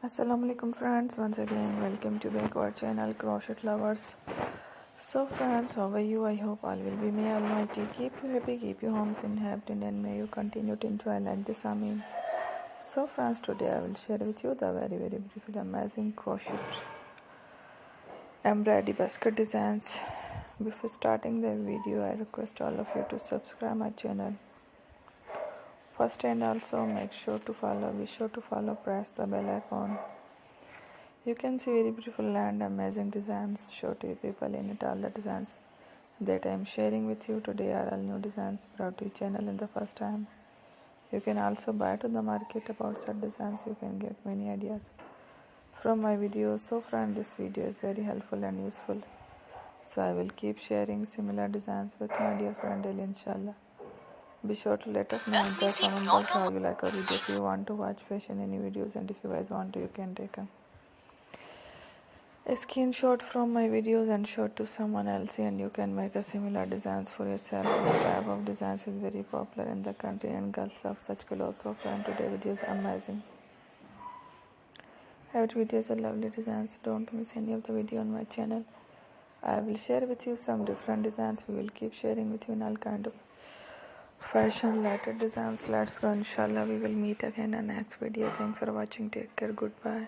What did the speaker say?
Assalamualaikum friends, once again welcome to back our channel Crochet Lovers. So friends, how are you? I hope all will be. May Almighty keep you happy, keep you homes inhabited, and may you continue to enjoy like this. Amen. So friends, today I will share with you the very beautiful amazing crochet embroidery basket designs. Before starting the video, I request all of you to subscribe my channel first, and also be sure to follow, press the bell icon. You can see very beautiful and amazing designs. Show to you people in it. All the designs that I am sharing with you today are all new designs brought to your channel in the first time. You can also buy to the market about such designs. You can get many ideas from my videos. So friend, this video is very helpful and useful. So I will keep sharing similar designs with my dear friend daily, inshallah. Be sure to let us know in the comment box how you like our video. If you want to watch fashion any videos, and if you guys want to, you can take a screenshot from my videos and show it to someone else, and you can make a similar designs for yourself. This type of designs is very popular in the country and girls love such clothes. So friend, today video is amazing. Every video is a lovely designs. Don't miss any of the video on my channel. I will share with you some different designs. We will keep sharing with you in all kind of fashion related designs. Let's go, inshallah. We will meet again in the next video. Thanks for watching. Take care. Goodbye.